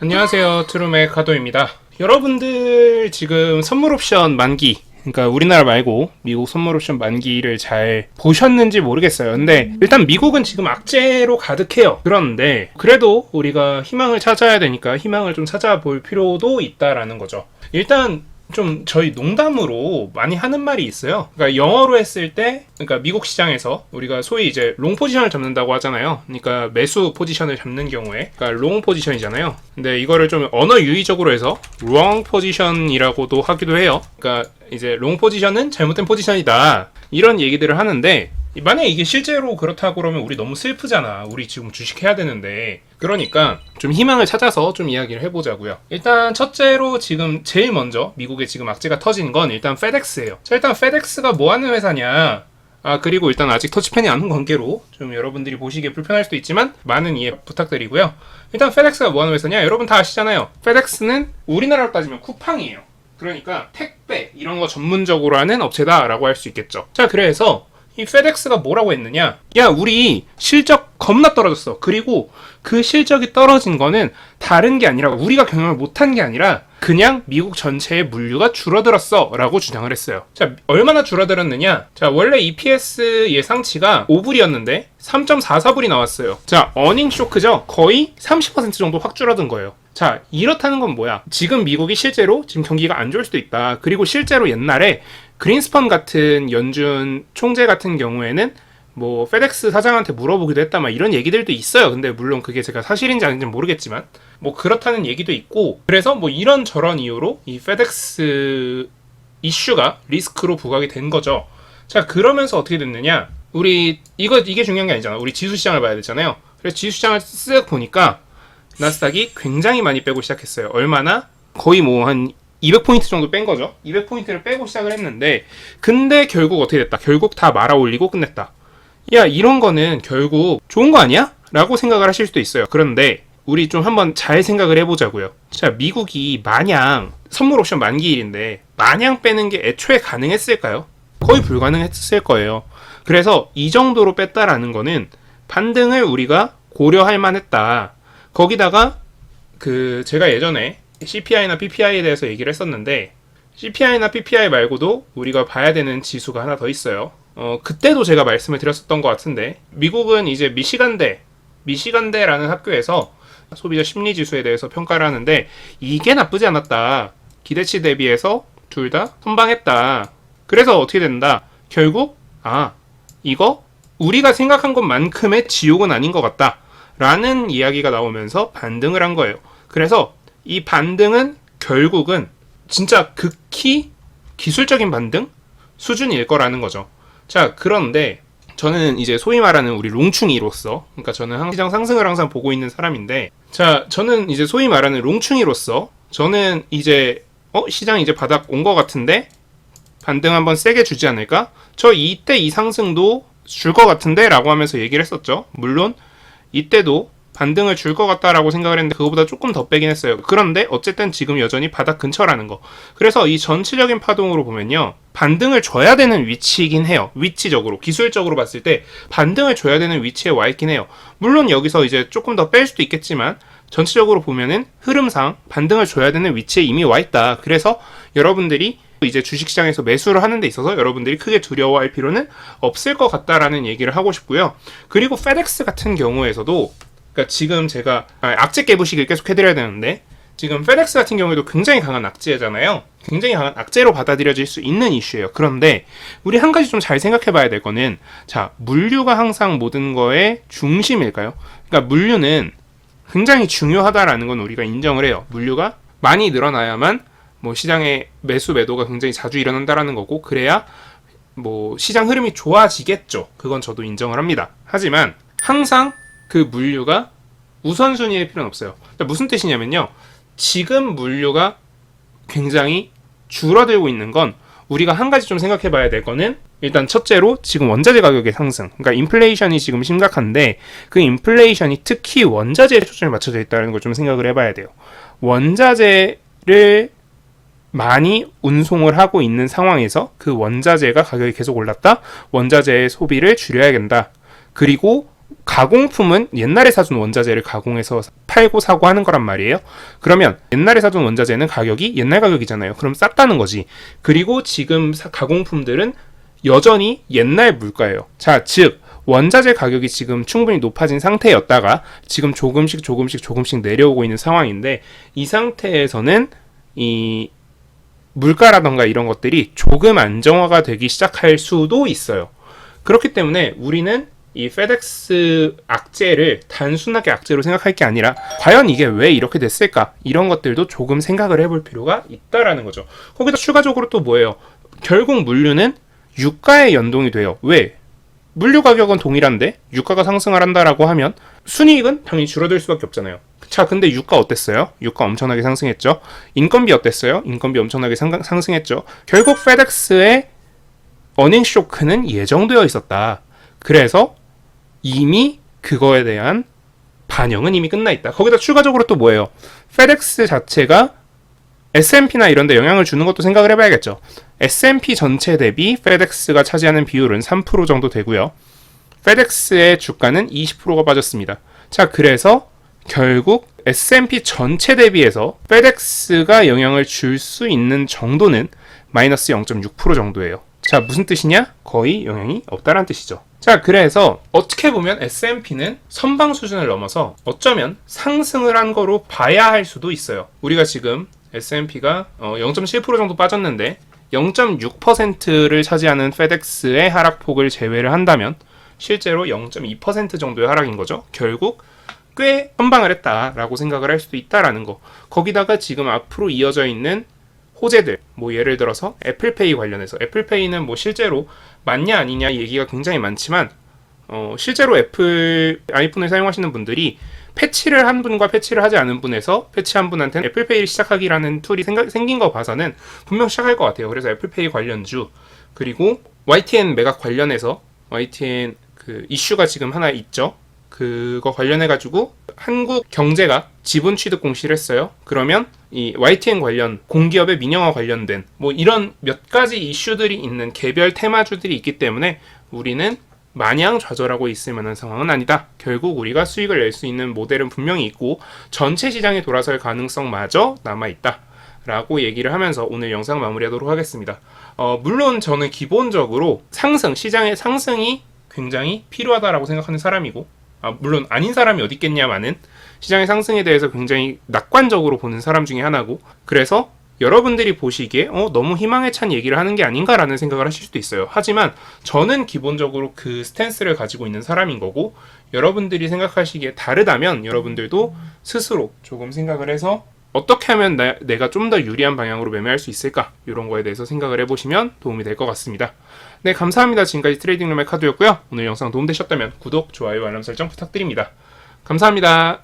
안녕하세요, 트루메 카도입니다. 여러분들 지금 선물 옵션 만기, 그러니까 우리나라 말고 미국 선물 옵션 만기를 잘 보셨는지 모르겠어요. 근데 일단 미국은 지금 악재로 가득해요. 그런데 그래도 우리가 희망을 찾아야 되니까 희망을 좀 찾아볼 필요도 있다라는 거죠. 일단 좀 저희 농담으로 많이 하는 말이 있어요. 그러니까 영어로 했을 때, 그러니까 미국 시장에서 우리가 소위 이제 롱 포지션을 잡는다고 하잖아요. 그러니까 매수 포지션을 잡는 경우에, 그러니까 롱 포지션이잖아요. 근데 이거를 좀 언어 유의적으로 해서 롱 포지션이라고도 하기도 해요. 그러니까 이제 롱 포지션은 잘못된 포지션이다, 이런 얘기들을 하는데, 만약에 이게 실제로 그렇다고 그러면 우리 너무 슬프잖아. 우리 지금 주식해야 되는데. 그러니까 좀 희망을 찾아서 좀 이야기를 해보자고요. 일단 첫째로 지금 제일 먼저 미국에 지금 악재가 터진 건 일단 페덱스예요. 자, 일단 페덱스가 뭐 하는 회사냐. 그리고 일단 아직 터치펜이 안 온 관계로 좀 여러분들이 보시기에 불편할 수도 있지만 많은 이해 부탁드리고요. 일단 페덱스가 뭐 하는 회사냐, 여러분 다 아시잖아요. 페덱스는 우리나라로 따지면 쿠팡이에요. 그러니까 택배 이런 거 전문적으로 하는 업체다라고 할 수 있겠죠. 자, 그래서 이 페덱스가 뭐라고 했느냐, 야, 우리 실적 겁나 떨어졌어. 그리고 그 실적이 떨어진 거는 다른 게 아니라, 우리가 경영을 못한 게 아니라 그냥 미국 전체의 물류가 줄어들었어 라고 주장을 했어요. 자, 얼마나 줄어들었느냐. 자, 원래 EPS 예상치가 5불이었는데 3.44불이 나왔어요. 자, 어닝 쇼크죠. 거의 30% 정도 확 줄어든 거예요. 자, 이렇다는 건 뭐야? 지금 미국이 실제로 지금 경기가 안 좋을 수도 있다. 그리고 실제로 옛날에 그린스펀 같은 연준 총재 같은 경우에는 뭐 페덱스 사장한테 물어보기도 했다, 막 이런 얘기들도 있어요. 근데 물론 그게 제가 사실인지 아닌지 모르겠지만 뭐 그렇다는 얘기도 있고, 그래서 뭐 이런 저런 이유로 이 페덱스 이슈가 리스크로 부각이 된 거죠. 자, 그러면서 어떻게 됐느냐, 우리 이게 중요한 게 아니잖아. 우리 지수 시장을 봐야 되잖아요. 그래서 지수 시장을 쓱 보니까 나스닥이 굉장히 많이 빼고 시작했어요. 얼마나? 거의 뭐 한 200포인트 정도 뺀 거죠. 200포인트를 빼고 시작을 했는데, 근데 결국 어떻게 됐다? 결국 다 말아 올리고 끝냈다. 야, 이런 거는 결국 좋은 거 아니야? 라고 생각을 하실 수도 있어요. 그런데 우리 좀 한번 잘 생각을 해보자고요. 자, 미국이 마냥 선물 옵션 만기일인데 마냥 빼는 게 애초에 가능했을까요? 거의 불가능했을 거예요. 그래서 이 정도로 뺐다라는 거는 반등을 우리가 고려할 만했다. 거기다가 제가 예전에 CPI나 PPI에 대해서 얘기를 했었는데, CPI나 PPI 말고도 우리가 봐야 되는 지수가 하나 더 있어요. 그때도 제가 말씀을 드렸었던 것 같은데, 미국은 이제 미시간대라는 학교에서 소비자 심리 지수에 대해서 평가를 하는데, 이게 나쁘지 않았다. 기대치 대비해서 둘 다 선방했다. 그래서 어떻게 된다? 결국 이거 우리가 생각한 것만큼의 지옥은 아닌 것 같다 라는 이야기가 나오면서 반등을 한 거예요. 그래서 이 반등은 결국은 진짜 극히 기술적인 반등 수준일 거라는 거죠. 자, 그런데 저는 이제 소위 말하는 우리 롱충이로서, 그러니까 저는 시장 상승을 항상 보고 있는 사람인데, 자, 저는 이제 소위 말하는 롱충이로서 저는 이제 시장 이제 바닥 온 거 같은데 반등 한번 세게 주지 않을까? 저 이때 이 상승도 줄 것 같은데 라고 하면서 얘기를 했었죠. 물론 이때도 반등을 줄 것 같다라고 생각을 했는데 그거보다 조금 더 빼긴 했어요. 그런데 어쨌든 지금 여전히 바닥 근처라는 거. 그래서 이 전체적인 파동으로 보면요, 반등을 줘야 되는 위치이긴 해요. 위치적으로, 기술적으로 봤을 때 반등을 줘야 되는 위치에 와 있긴 해요. 물론 여기서 이제 조금 더 뺄 수도 있겠지만 전체적으로 보면은 흐름상 반등을 줘야 되는 위치에 이미 와 있다. 그래서 여러분들이 이제 주식시장에서 매수를 하는 데 있어서 여러분들이 크게 두려워할 필요는 없을 것 같다라는 얘기를 하고 싶고요. 그리고 페덱스 같은 경우에서도, 그러니까 지금 제가 악재 깨부시기를 계속 해드려야 되는데, 지금 페덱스 같은 경우에도 굉장히 강한 악재잖아요. 굉장히 강한 악재로 받아들여질 수 있는 이슈예요. 그런데 우리 한 가지 좀 잘 생각해 봐야 될 거는, 자, 물류가 항상 모든 거의 중심일까요? 그러니까 물류는 굉장히 중요하다라는 건 우리가 인정을 해요. 물류가 많이 늘어나야만 뭐 시장의 매수 매도가 굉장히 자주 일어난다라는 거고, 그래야 뭐 시장 흐름이 좋아지겠죠. 그건 저도 인정을 합니다. 하지만 항상 그 물류가 우선순위일 필요는 없어요. 무슨 뜻이냐면요, 지금 물류가 굉장히 줄어들고 있는 건 우리가 한 가지 좀 생각해 봐야 될 거는, 일단 첫째로 지금 원자재 가격의 상승, 그러니까 인플레이션이 지금 심각한데 그 인플레이션이 특히 원자재에 초점이 맞춰져 있다는 걸 좀 생각을 해봐야 돼요. 원자재를 많이 운송을 하고 있는 상황에서 그 원자재가 가격이 계속 올랐다? 원자재의 소비를 줄여야 된다. 그리고 가공품은 옛날에 사준 원자재를 가공해서 팔고 사고 하는 거란 말이에요. 그러면 옛날에 사둔 원자재는 가격이 옛날 가격이잖아요. 그럼 쌌다는 거지. 그리고 지금 가공품들은 여전히 옛날 물가예요. 자, 즉 원자재 가격이 지금 충분히 높아진 상태였다가 지금 조금씩 내려오고 있는 상황인데, 이 상태에서는 이 물가라던가 이런 것들이 조금 안정화가 되기 시작할 수도 있어요. 그렇기 때문에 우리는 이 페덱스 악재를 단순하게 악재로 생각할 게 아니라 과연 이게 왜 이렇게 됐을까? 이런 것들도 조금 생각을 해볼 필요가 있다라는 거죠. 거기다 추가적으로 또 뭐예요? 결국 물류는 유가에 연동이 돼요. 왜? 물류 가격은 동일한데 유가가 상승을 한다라고 하면 순이익은 당연히 줄어들 수밖에 없잖아요. 자, 근데 유가 어땠어요? 유가 엄청나게 상승했죠. 인건비 어땠어요? 인건비 엄청나게 상승했죠. 결국 페덱스의 어닝 쇼크는 예정되어 있었다. 그래서 이미 그거에 대한 반영은 이미 끝나 있다. 거기다 추가적으로 또 뭐예요? 페덱스 자체가 S&P나 이런 데 영향을 주는 것도 생각을 해봐야겠죠. S&P 전체 대비 페덱스가 차지하는 비율은 3% 정도 되고요. 페덱스의 주가는 20%가 빠졌습니다. 자, 그래서 결국 S&P 전체 대비해서 페덱스가 영향을 줄 수 있는 정도는 마이너스 0.6% 정도예요. 자, 무슨 뜻이냐? 거의 영향이 없다는 뜻이죠. 자, 그래서 어떻게 보면 S&P는 선방 수준을 넘어서 어쩌면 상승을 한 거로 봐야 할 수도 있어요. 우리가 지금 S&P가 0.7% 정도 빠졌는데 0.6%를 차지하는 페덱스의 하락폭을 제외를 한다면 실제로 0.2% 정도의 하락인 거죠. 결국 꽤 선방을 했다라고 생각을 할 수도 있다라는 거. 거기다가 지금 앞으로 이어져 있는 호재들, 뭐 예를 들어서 애플페이 관련해서, 애플페이는 뭐 실제로 맞냐 아니냐 얘기가 굉장히 많지만 실제로 애플 아이폰을 사용하시는 분들이 패치를 한 분과 패치를 하지 않은 분에서 패치한 분한테는 애플페이를 시작하기라는 툴이 생긴 거 봐서는 분명 시작할 것 같아요. 그래서 애플페이 관련주, 그리고 YTN 매각 관련해서 YTN 그 이슈가 지금 하나 있죠. 그거 관련해가지고 한국 경제가 지분 취득 공시를 했어요. 그러면 이 YTN 관련 공기업의 민영화 관련된 뭐 이런 몇 가지 이슈들이 있는 개별 테마주들이 있기 때문에 우리는 마냥 좌절하고 있을 만한 상황은 아니다. 결국 우리가 수익을 낼 수 있는 모델은 분명히 있고 전체 시장에 돌아설 가능성마저 남아있다 라고 얘기를 하면서 오늘 영상 마무리하도록 하겠습니다. 물론 저는 기본적으로 시장의 상승이 굉장히 필요하다라고 생각하는 사람이고, 물론 아닌 사람이 어디 있겠냐마는 시장의 상승에 대해서 굉장히 낙관적으로 보는 사람 중에 하나고, 그래서 여러분들이 보시기에 너무 희망에 찬 얘기를 하는 게 아닌가라는 생각을 하실 수도 있어요. 하지만 저는 기본적으로 그 스탠스를 가지고 있는 사람인 거고, 여러분들이 생각하시기에 다르다면 여러분들도 스스로 조금 생각을 해서 어떻게 하면 내가 좀 더 유리한 방향으로 매매할 수 있을까? 이런 거에 대해서 생각을 해보시면 도움이 될 것 같습니다. 네, 감사합니다. 지금까지 트레이딩룸의 카드였고요. 오늘 영상 도움되셨다면 구독, 좋아요, 알람 설정 부탁드립니다. 감사합니다.